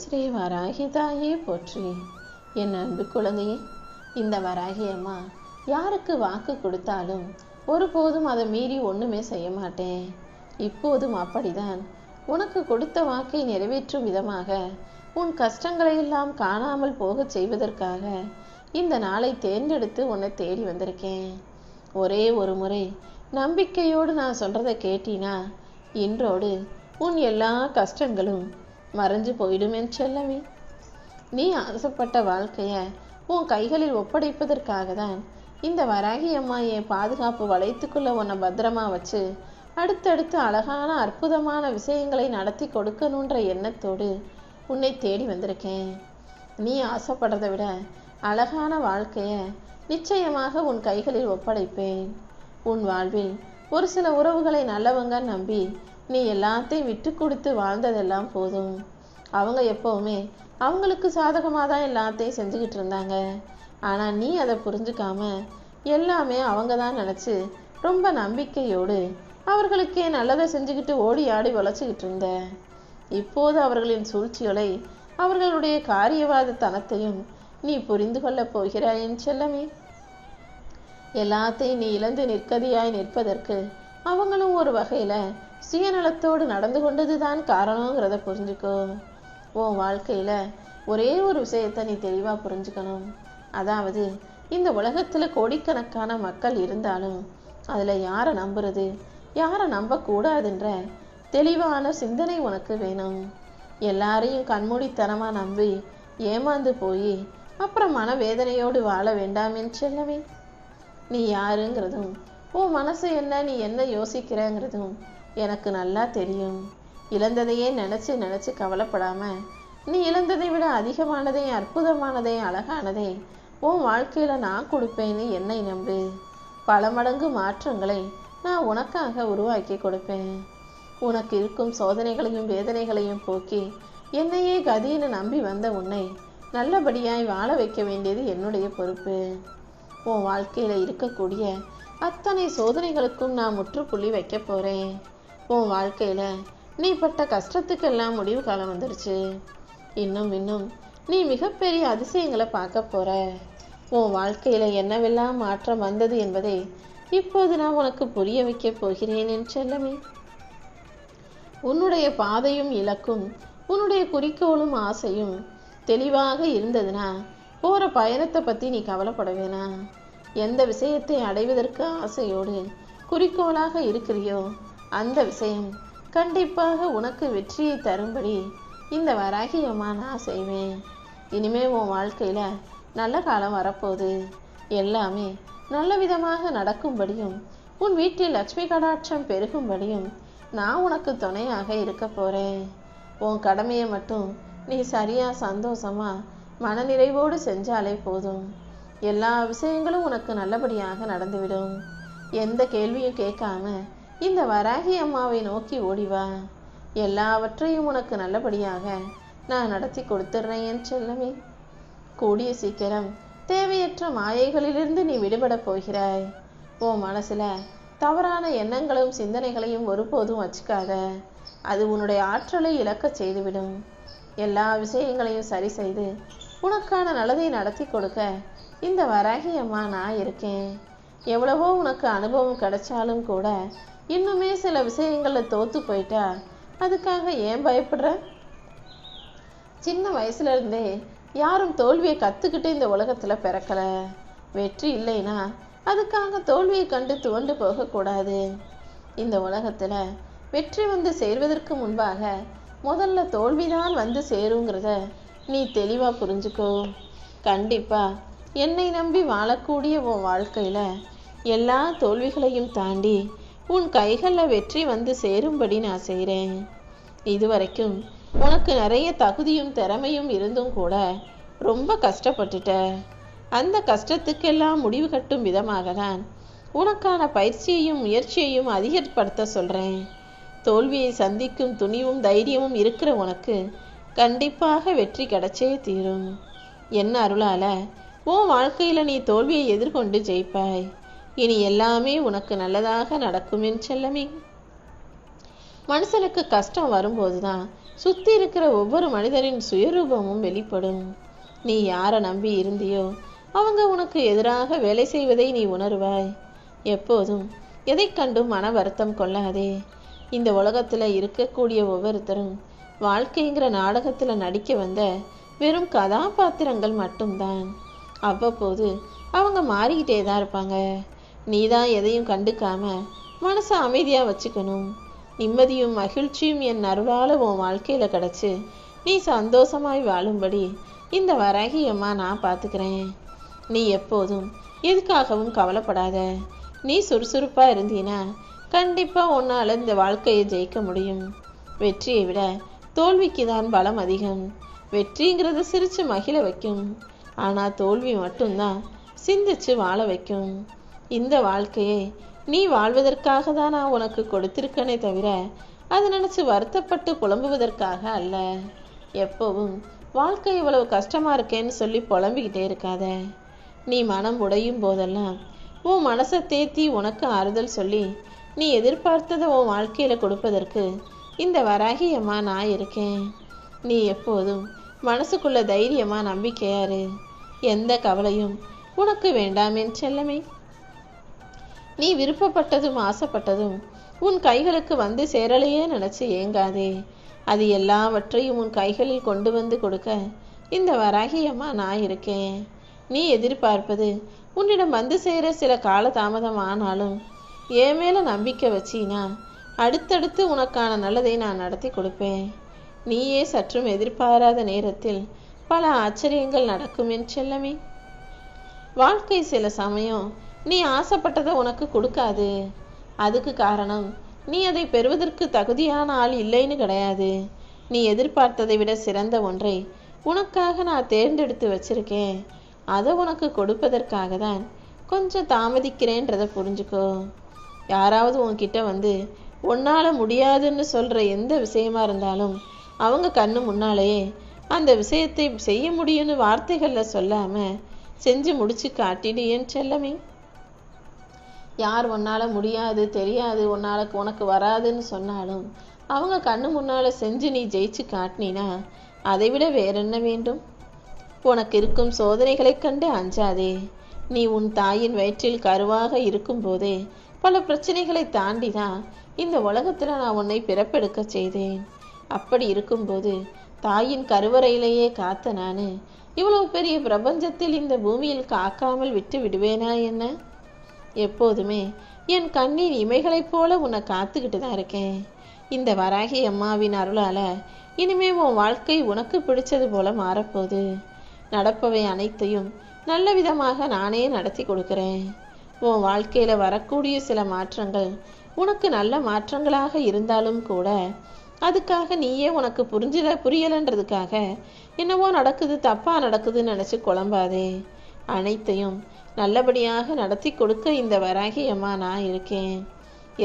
ஸ்ரீ வராகி தாயே போற்றி. என் அன்பு குழந்தையே, இந்த வராகி அம்மா யாருக்கு வாக்கு கொடுத்தாலும் ஒருபோதும் அதை மீறி ஒன்றுமே செய்ய மாட்டேன். இப்போதும் அப்படிதான். உனக்கு கொடுத்த வாக்கை நிறைவேற்றும் விதமாக உன் கஷ்டங்களை எல்லாம் காணாமல் போக செய்வதற்காக இந்த நாளை தேர்ந்தெடுத்து உன்னை தேடி வந்திருக்கேன். ஒரே ஒரு முறை நம்பிக்கையோடு நான் சொல்றதை கேட்டினா இன்றோடு உன் எல்லா கஷ்டங்களும் மறைஞ்சு போயிடும் என் செல்லமே. நீ ஆசைப்பட்ட வாழ்க்கைய உன் கைகளில் ஒப்படைப்பதற்காக தான் இந்த வராகி அம்மா என் பாதுகாப்பு வளையத்துக்குள்ள உன்னை பத்திரமா வச்சு அடுத்தடுத்து அழகான அற்புதமான விஷயங்களை நடத்தி கொடுக்கணுன்ற எண்ணத்தோடு உன்னை தேடி வந்திருக்கேன். நீ ஆசைப்படுறதை விட அழகான வாழ்க்கைய நிச்சயமாக உன் கைகளில் ஒப்படைப்பேன். உன் வாழ்வில் ஒரு சில உறவுகளை நல்லவங்க நம்பி நீ எல்லாத்தையும் விட்டு கொடுத்து வாழ்ந்ததெல்லாம் போதும். அவங்க எப்பவுமே அவங்களுக்கு சாதகமாக தான் எல்லாத்தையும் செஞ்சுக்கிட்டு இருந்தாங்க. ஆனால் நீ அதை புரிஞ்சுக்காம எல்லாமே அவங்க தான் நினச்சி ரொம்ப நம்பிக்கையோடு அவர்களுக்கே நல்லதை செஞ்சுக்கிட்டு ஓடி ஆடி உழைச்சிக்கிட்டு இருந்த. இப்போது அவர்களின் சூழ்ச்சிகளை அவர்களுடைய காரியவாத தனத்தையும் நீ புரிந்து கொள்ளப் போகிறாய் என் செல்லமே. எல்லாத்தையும் நீ இழந்து நிற்கதியாய் நிற்பதற்கு அவங்களும் ஒரு வகையில் சுயநலத்தோடு நடந்து கொண்டது தான் காரணங்கிறத புரிஞ்சுக்கோ. உன் வாழ்க்கையில் ஒரே ஒரு விஷயத்தை நீ தெளிவாக புரிஞ்சுக்கணும். அதாவது இந்த உலகத்தில் கோடிக்கணக்கான மக்கள் இருந்தாலும் அதில் யாரை நம்புறது யாரை நம்பக்கூடாதுன்ற தெளிவான சிந்தனை உனக்கு வேணும். எல்லாரையும் கண்மூடித்தனமாக நம்பி ஏமாந்து போய் அப்புறம் மனவேதனையோடு வாழ வேண்டாம் என்று செல்லவே. நீ யாருங்கிறதும் உன் மனசு என்ன, நீ என்ன யோசிக்கிறங்கிறதும் எனக்கு நல்லா தெரியும். இழந்ததையே நினச்சி நினச்சி கவலைப்படாம நீ இழந்ததை விட அதிகமானதை, அற்புதமானதை, அழகானதை உன் வாழ்க்கையில் நான் கொடுப்பேன்னு என்னை நம்பு. பல மடங்கு மாற்றங்களை நான் உனக்காக உருவாக்கி கொடுப்பேன். உனக்கு இருக்கும் சோதனைகளையும் வேதனைகளையும் போக்கி என்னையே கதின்னு நம்பி வந்த உன்னை நல்லபடியாய் வாழ வைக்க வேண்டியது என்னுடைய பொறுப்பு. உன் வாழ்க்கையில் இருக்கக்கூடிய அத்தனை சோதனைகளுக்கும் நான் முற்றுப்புள்ளி வைக்க போகிறேன். உன் வாழ்க்கையில் நீ பட்ட கஷ்டத்துக்கெல்லாம் முடிவு காலம் வந்துருச்சு. இன்னும் நீ மிகப்பெரிய அதிசயங்களை பார்க்க போற. உன் வாழ்க்கையில் என்னவெல்லாம் மாற்றம் வந்தது என்பதை இப்போது நான் உனக்கு புரிய வைக்க போகிறேன் என் செல்லமே. உன்னுடைய பாதையும் இலக்கும் உன்னுடைய குறிக்கோளும் ஆசையும் தெளிவாக இருந்ததுன்னா போகிற பயணத்தை பற்றி நீ கவலைப்பட வேணாம். எந்த விஷயத்தை அடைவதற்கு ஆசையோடு குறிக்கோளாக இருக்கிறியோ அந்த விஷயம் கண்டிப்பாக உனக்கு வெற்றியை தரும்படி இந்த வராகி அம்மா நான் செய்வேன். இனிமே உன் வாழ்க்கையில் நல்ல காலம் வரப்போகுது. எல்லாமே நல்ல விதமாக நடக்கும்படியும் உன் வீட்டில் லட்சுமி கடாட்சம் பெருகும்படியும் நான் உனக்கு துணையாக இருக்க போகிறேன். உன் கடமையை மட்டும் நீ சரியாக சந்தோஷமாக மனநிறைவோடு செஞ்சாலே போதும். எல்லா விஷயங்களும் உனக்கு நல்லபடியாக நடந்துவிடும். எந்த கேள்வியும் கேட்காம இந்த வராகி அம்மாவை நோக்கி ஓடிவா. எல்லாவற்றையும் உனக்கு நல்லபடியாக நான் நடத்தி கொடுத்துட்றேன் என் செல்லமே. கூடிய சீக்கிரம் தேவையற்ற மாயைகளிலிருந்து நீ விடுபட போகிறாய். உன் மனசுல தவறான எண்ணங்களும் சிந்தனைகளையும் ஒருபோதும் வச்சுக்காத. அது உன்னுடைய ஆற்றலை இழக்க செய்துவிடும். எல்லா விஷயங்களையும் சரி செய்து உனக்கான நல்லதை நடத்தி கொடுக்க இந்த வராகி அம்மா நான் இருக்கேன். எவ்வளவோ உனக்கு அனுபவம் கிடைச்சாலும் கூட இன்னுமே சில விஷயங்களில் தோத்து போயிட்டா அதுக்காக ஏன் பயப்படுற? சின்ன வயசுல இருந்தே யாரும் தோல்வியை கற்றுக்கிட்டு இந்த உலகத்தில் பிறக்கலை. வெற்றி இல்லைன்னா அதுக்காக தோல்வியை கண்டு துவண்டு போகக்கூடாது. இந்த உலகத்தில் வெற்றி வந்து சேர்வதற்கு முன்பாக முதல்ல தோல்விதான் வந்து சேருங்கிறத நீ தெளிவாக புரிஞ்சுக்கோ. கண்டிப்பாக என்னை நம்பி வாழக்கூடிய உன் வாழ்க்கையில் எல்லா தோல்விகளையும் தாண்டி உன் கைகளில் வெற்றி வந்து சேரும்படி நான் செய்கிறேன். இதுவரைக்கும் உனக்கு நிறைய தகுதியும் திறமையும் இருந்தும் கூட ரொம்ப கஷ்டப்பட்டுட்ட. அந்த கஷ்டத்துக்கெல்லாம் முடிவு கட்டும் விதமாக தான் உனக்கான பயிற்சியையும் முயற்சியையும் அதிகப்படுத்த சொல்கிறேன். தோல்வியை சந்திக்கும் துணிவும் தைரியமும் இருக்கிற உனக்கு கண்டிப்பாக வெற்றி கிடைச்சே தீரும். என்ன அருளால உன் வாழ்க்கையில் நீ தோல்வியை எதிர்கொண்டு ஜெயிப்பாய். இனி எல்லாமே உனக்கு நல்லதாக நடக்கும் என் செல்லமே. மனுஷனுக்கு கஷ்டம் வரும்போது தான் சுத்தி இருக்கிற ஒவ்வொரு மனிதரின் சுயரூபமும் வெளிப்படும். நீ யாரை நம்பி இருந்தியோ அவங்க உனக்கு எதிராக வேலை செய்வதை நீ உணர்வாய். எப்போதும் எதை கண்டும் மன வருத்தம் கொள்ளாதே. இந்த உலகத்துல இருக்கக்கூடிய ஒவ்வொருத்தரும் வாழ்க்கைங்கிற நாடகத்துல நடிக்க வந்த வெறும் கதாபாத்திரங்கள் மட்டும்தான். அவ்வப்போது அவங்க மாறிக்கிட்டே தான் இருப்பாங்க. நீ தான் எதையும் கண்டுக்காம மனசை அமைதியா வச்சுக்கணும். நிம்மதியும் மகிழ்ச்சியும் என் அருளால உன் வாழ்க்கையில கிடைச்சு நீ சந்தோஷமாய் வாழும்படி இந்த வராகி அம்மா நான் பார்த்துக்கிறேன். நீ எப்போதும் எதுக்காகவும் கவலைப்படாத. நீ சுறுசுறுப்பா இருந்தீனா கண்டிப்பா உன்னால இந்த வாழ்க்கையை ஜெயிக்க முடியும். வெற்றியை விட தோல்விக்கு தான் பலம் அதிகம். வெற்றிங்கிறது சிரிச்சு மகிழ வைக்கும், ஆனா தோல்வி மட்டும்தான் சிந்திச்சு வாழ வைக்கும். இந்த வாழ்க்கையை நீ வாழ்வதற்காக தான் நான் உனக்கு கொடுத்திருக்கனே தவிர அதை நினைச்சு வருத்தப்பட்டு புலம்புவதற்காக அல்ல. எப்பவும் வாழ்க்கை இவ்வளவு கஷ்டமா இருக்கேன்னு சொல்லி புலம்பிக்கிட்டே இருக்காத. நீ மனம் உடையும் போதெல்லாம் உன் மனசை தேத்தி உனக்கு ஆறுதல் சொல்லி நீ எதிர்பார்த்ததை உன் வாழ்க்கையில கொடுப்பதற்கு இந்த வராகி அம்மா நான் இருக்கேன். நீ எப்போதும் மனசுக்குள்ள தைரியமா நம்பிக்கையாரு. எந்த கவலையும் உனக்கு வேண்டாம் என் செல்லமே. நீ விருப்பப்பட்டதும் ஆசைப்பட்டதும் உன் கைகளுக்கு வந்து சேரலையே நினைச்சு ஏங்காதே. அது எல்லாவற்றையும் உன் கைகளில் கொண்டு வந்து கொடுக்க இந்த வராகி அம்மா நான் இருக்கேன். நீ எதிர்பார்ப்பது உன்னிடம் வந்து சேர சில கால தாமதம் ஆனாலும் என் மேல நம்பிக்கை வச்சினா அடுத்தடுத்து உனக்கான நல்லதை நான் நடத்தி கொடுப்பேன். நீயே சற்றும் எதிர்பாராத நேரத்தில் பல ஆச்சரியங்கள் நடக்கும் என் செல்லமே. வாழ்க்கை சில சமயம் நீ ஆசைப்பட்டதை உனக்கு கொடுக்காது. அதுக்கு காரணம் நீ அதை பெறுவதற்கு தகுதியான ஆள் இல்லைன்னு கிடையாது. நீ எதிர்பார்த்ததை விட சிறந்த ஒன்றை உனக்காக நான் தேர்ந்தெடுத்து வச்சிருக்கேன். அதை உனக்கு கொடுப்பதற்காக தான் கொஞ்சம் தாமதிக்கிறேன்றதை புரிஞ்சுக்கோ. யாராவது உன்கிட்ட வந்து உன்னால முடியாதுன்னு சொல்ற எந்த விஷயமா இருந்தாலும் அவங்க கண்ணு முன்னாலேயே அந்த விஷயத்தை செய்ய முடியும்னு வார்த்தைகள்ல சொல்லாம செஞ்சு முடிச்சு காட்டிடு என் செல்லமே. யார் உன்னால முடியாது தெரியாது உனக்கு வராதுன்னு சொன்னாலும் அவங்க கண்ணு முன்னால செஞ்சு நீ ஜெயிச்சு காட்டினா அதை விட வேற என்ன வேண்டும்? உனக்கு இருக்கும் சோதனைகளை கண்டு அஞ்சாதே. நீ உன் தாயின் வயிற்றில் கருவாக இருக்கும் போதே பல பிரச்சனைகளை தாண்டிதான் இந்த உலகத்துல நான் உன்னை பிறப்பெடுக்க செய்தேன். அப்படி இருக்கும்போது தாயின் கருவறையிலேயே காத்த நானு இவ்வளவு பெரிய பிரபஞ்சத்தில் இந்த பூமியில் காக்காமல் விட்டு விடுவேனா என்ன? எப்போதுமே என் கண்ணின் இமைகளைப் போல உன்னை காத்துக்கிட்டு தான் இருக்கேன். இந்த வராகி அம்மாவின் அருளால இனிமே உன் வாழ்க்கை உனக்கு பிடிச்சது போல மாறப்போகுது. நடப்பவை அனைத்தையும் நல்ல விதமாக நானே நடத்தி கொடுக்கிறேன். உன் வாழ்க்கையில வரக்கூடிய சில மாற்றங்கள் உனக்கு நல்ல மாற்றங்களாக இருந்தாலும் கூட அதுக்காக நீயே உனக்கு புரியலன்றதுக்காக என்னவோ நடக்குது தப்பா நடக்குதுன்னு நினைச்சு குழம்பாதே. அனைத்தையும் நல்லபடியாக நடத்தி கொடுக்க இந்த வராகி அம்மா நான் இருக்கேன்.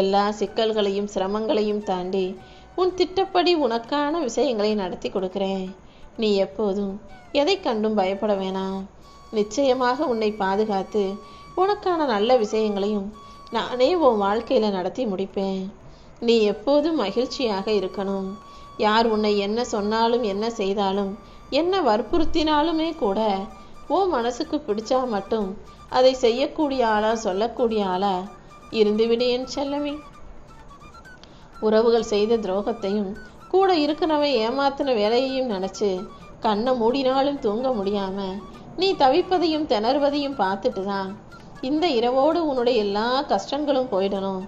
எல்லா சிக்கல்களையும் சிரமங்களையும் தாண்டி உன் திட்டப்படி உனக்கான விஷயங்களை நடத்தி கொடுக்கிறேன். நீ எப்போதும் எதை கண்டும் பயப்பட வேணாம். நிச்சயமாக உன்னை பாதுகாத்து உனக்கான நல்ல விஷயங்களையும் நானே உன் வாழ்க்கையில நடத்தி முடிப்பேன். நீ எப்போதும் மகிழ்ச்சியாக இருக்கணும். யார் உன்னை என்ன சொன்னாலும் என்ன செய்தாலும் என்ன வற்புறுத்தினாலுமே கூட உன் மனசுக்கு பிடிச்சா மட்டும் அதை செய்யக்கூடிய ஆளா சொல்லக்கூடிய ஆளா இருந்துவிடு என் செல்லமே. உறவுகள் செய்த துரோகத்தையும் கூட இருக்கிறவன் ஏமாத்தின வேலையையும் நினைச்சு கண்ணை மூடினாலும் தூங்க முடியாம நீ தவிப்பதையும் திணறுவதையும் பார்த்துட்டு தான் இந்த இரவோடு உன்னுடைய எல்லா கஷ்டங்களும் போயிடணும்,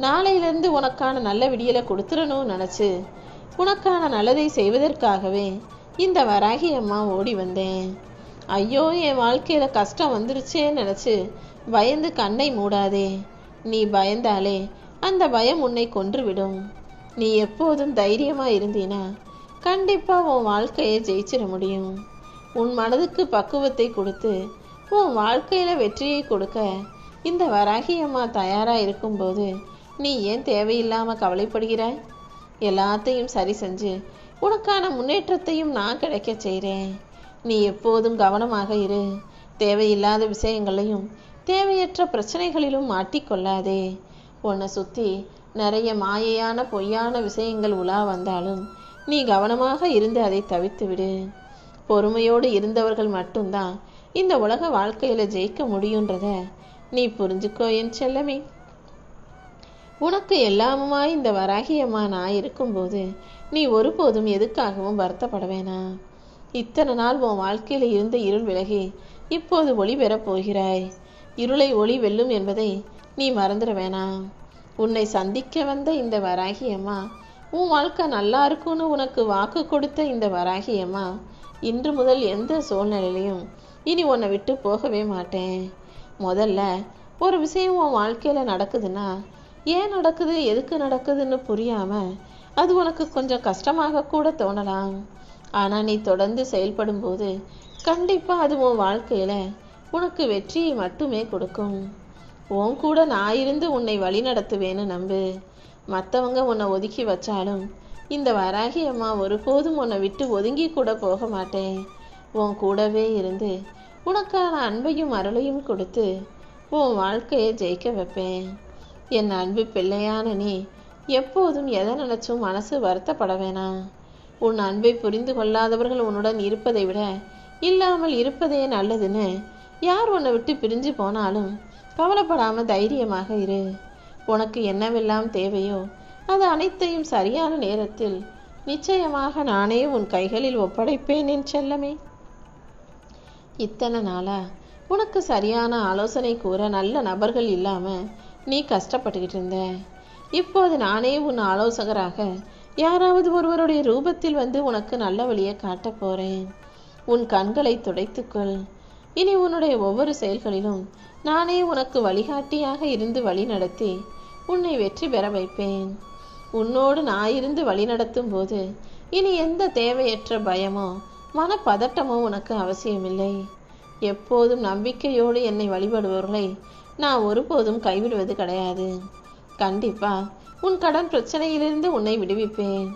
நாளையிலிருந்து உனக்கான நல்ல விடியலை கொடுத்துடணும்னு நினைச்சு உனக்கான நல்லதை செய்வதற்காகவே இந்த வராகி அம்மா ஓடி வந்தேன். ஐயோ என் வாழ்க்கையில கஷ்டம் வந்துருச்சேன்னு நினைச்சு பயந்து கண்ணை மூடாதே. நீ பயந்தாலே அந்த பயம் உன்னை கொன்றுவிடும். நீ எப்போதும் தைரியமா இருந்தீனா கண்டிப்பா உன் வாழ்க்கையை ஜெயிச்சிட முடியும். உன் மனதுக்கு பக்குவத்தை கொடுத்து உன் வாழ்க்கையில வெற்றியை கொடுக்க இந்த வராகி அம்மா தயாரா இருக்கும்போது நீ ஏன் தேவையில்லாம கவலைப்படுகிறாய்? எல்லாத்தையும் சரி செஞ்சு உனக்கான முன்னேற்றத்தையும் நான் கிடைக்க செய்கிறேன். நீ எப்போதும் கவனமாக இரு. தேவையில்லாத விஷயங்களையும் தேவையற்ற பிரச்சனைகளிலும் மாட்டிக்கொள்ளாதே. உன்னை சுத்தி நிறைய மாயையான பொய்யான விஷயங்கள் உலா வந்தாலும் நீ கவனமாக இருந்து அதை தவிர்த்து விடு. பொறுமையோடு இருந்தவர்கள் மட்டும்தான் இந்த உலக வாழ்க்கையில ஜெயிக்க முடியுன்றத நீ புரிஞ்சுக்கோ என் செல்லமே. உனக்கு எல்லாமுமாய் இந்த வராகியம்மா நான் இருக்கும்போது நீ ஒருபோதும் எதுக்காகவும் வருத்தப்பட வேணாம். இத்தனை நாள் உன் வாழ்க்கையில இருந்த இருள் விலகி இப்போது ஒளி பெறப் போகிறாய். இருளை ஒளி வெல்லும் என்பதை நீ மறந்துட வேணாம். உன்னை சந்திக்க வந்த இந்த வராகியம்மா, உன் வாழ்க்கை நல்லா இருக்குன்னு உனக்கு வாக்கு கொடுத்த இந்த வராகியம்மா, இன்று முதல் எந்த சூழ்நிலையிலையும் இனி உன்னை விட்டு போகவே மாட்டேன். முதல்ல ஒரு விஷயம் உன் வாழ்க்கையில நடக்குதுன்னா ஏன் நடக்குது, எதுக்கு நடக்குதுன்னு புரியாம அது உனக்கு கொஞ்சம் கஷ்டமாக கூட தோணலாம். ஆனா நீ தொடர்ந்து செயல்படும் போது கண்டிப்பா அது உன் வாழ்க்கையில உனக்கு வெற்றியை மட்டுமே கொடுக்கும். உன் கூட நான் இருந்து உன்னை வழி நடத்துவேன்னு நம்பு. மற்றவங்க உன்னை ஒதுக்கி வச்சாலும் இந்த வராகி அம்மா ஒருபோதும் உன்னை விட்டு ஒதுங்கி கூட போக மாட்டேன். உன் கூடவே இருந்து உனக்கான அன்பையும் அருளையும் கொடுத்து உன் வாழ்க்கையை ஜெயிக்க வைப்பேன். என் அன்பு பிள்ளையான நீ எப்போதும் எதை நினைச்சும் மனசு வருத்தப்பட வேணாம். உன் அன்பை புரிந்து கொள்ளாதவர்கள் உன்னுடன் இருப்பதை விட இல்லாமல் இருப்பதே நல்லதுன்னு யார் உன்னை விட்டு பிரிஞ்சு போனாலும் கவலைப்படாம தைரியமாக இரு. உனக்கு என்னவெல்லாம் தேவையோ அது அனைத்தையும் சரியான நேரத்தில் நிச்சயமாக நானே உன் கைகளில் ஒப்படைப்பேன் என் செல்லமே. இத்தனை நாளா உனக்கு சரியான ஆலோசனை கூற நல்ல நபர்கள் இல்லாம நீ கஷ்டப்பட்டுக்கிட்டு இருந்த. இப்போது நானே உன் ஆலோசகராக யாராவது ஒருவருடைய ரூபத்தில் வந்து உனக்கு நல்ல வழியை காட்ட போறேன். உன் கண்களை துடைத்துக்கொள். இனி உன்னுடைய ஒவ்வொரு செயல்களிலும் நானே உனக்கு வழிகாட்டியாக இருந்து வழி நடத்தி உன்னை வெற்றி பெற வைப்பேன். உன்னோடு நான் இருந்து வழி நடத்தும் போது இனி எந்த தேவையற்ற பயமோ மனப்பதட்டமோ உனக்கு அவசியமில்லை. எப்போதும் நம்பிக்கையோடு என்னை வழிபடுபவர்களை நான் ஒருபோதும் கைவிடுவது கிடையாது. கண்டிப்பா உன் கடன் பிரச்சனையிலிருந்து உன்னை விடுவிப்பேன்.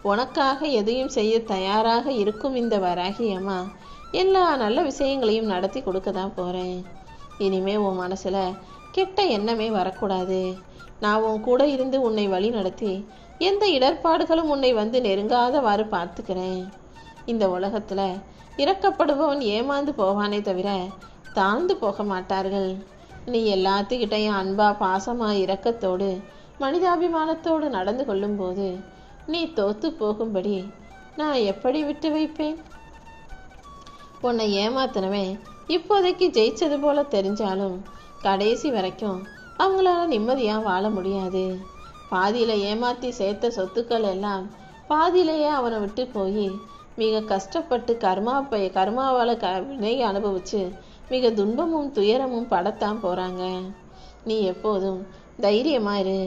உனக்காக எதையும் செய்ய தயாராக இருக்கும் இந்த வராகி அம்மா எல்லா நல்ல விஷயங்களையும் நடத்தி கொடுக்க தான் போறேன். இனிமே உன் மனசுல கெட்ட எண்ணமே வரக்கூடாது. நான் உன் கூட இருந்து உன்னை வழி நடத்தி எந்த இடர்பாடுகளும் உன்னை வந்து நெருங்காதவாறு பார்த்துக்கிறேன். இந்த உலகத்துல இறக்கப்படுபவன் ஏமாந்து போவானே தவிர தாழ்ந்து போக மாட்டார்கள். நீ எல்லாத்துக்கிட்டையும் அன்பா பாசமா இரக்கத்தோடு மனிதாபிமானத்தோடு நடந்து கொள்ளும் போது நீ தோத்து போகும்படி நான் எப்படி விட்டு வைப்பேன்? உன்னை ஏமாத்தினவன் இப்போதைக்கு ஜெயிச்சது போல தெரிஞ்சாலும் கடைசி வரைக்கும் அவங்களால நிம்மதியா வாழ முடியாது. பாதியில ஏமாத்தி சேர்த்த சொத்துக்கள் எல்லாம் பாதியிலேயே அவனை விட்டு போய் மிக கஷ்டப்பட்டு கர்மாவால வினை அனுபவிச்சு மிக துன்பமும் துயரமும் படத்தான் போறாங்க. நீ எப்போதும் தைரியமா இரு.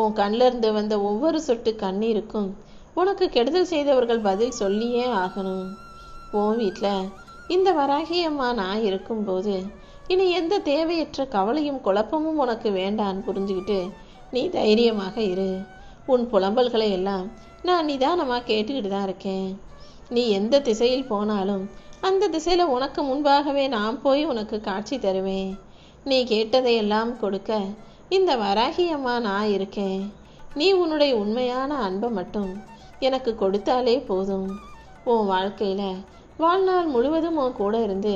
உன் கண்ணில் இருந்து வந்த ஒவ்வொரு சொட்டு கண்ணீருக்கும் உனக்கு கெடுதல் செய்தவர்கள் பதில் சொல்லியே ஆகணும். உன் வீட்டில் இந்த வராகி அம்மா நான் இருக்கும்போது இனி எந்த தேவையற்ற கவலையும் குழப்பமும் உனக்கு வேண்டான்னு புரிஞ்சுக்கிட்டு நீ தைரியமாக இரு. உன் புலம்பல்களை எல்லாம் நான் நிதானமாக கேட்டுக்கிட்டு தான் இருக்கேன். நீ எந்த திசையில் போனாலும் அந்த திசையில உனக்கு முன்பாகவே நான் போய் உனக்கு காட்சி தருவேன். நீ கேட்டதையெல்லாம் கொடுக்க இந்த வராகி அம்மா நான் இருக்கேன். நீ உன்னுடைய உண்மையான அன்பை மட்டும் எனக்கு கொடுத்தாலே போதும். உன் வாழ்க்கையில வாழ்நாள் முழுவதும் உன் கூட இருந்து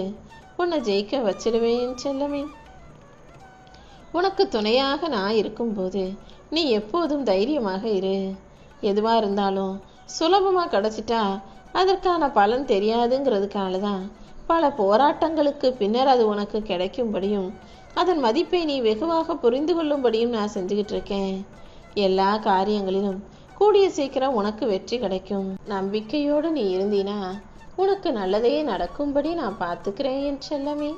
உன்னை ஜெயிக்க வச்சிடுவேன் செல்லமே. உனக்கு துணையாக நான் இருக்கும்போது நீ எப்போதும் தைரியமாக இரு. எதுவா இருந்தாலும் சுலபமா கிடைச்சிட்டா அதற்கான பலன் தெரியாதுங்கிறதுக்காக தான் பல போராட்டங்களுக்கு பின்னர் அது உனக்கு கிடைக்கும்படியும் அதன் மதிப்பை நீ வெகுவாக புரிந்து கொள்ளும்படியும் நான் செஞ்சுக்கிட்டு இருக்கேன். எல்லா காரியங்களிலும் கூடிய சீக்கிரம் உனக்கு வெற்றி கிடைக்கும். நம்பிக்கையோடு நீ இருந்தீனா உனக்கு நல்லதையே நடக்கும்படி நான் பார்த்துக்கிறேன் என் செல்லமே.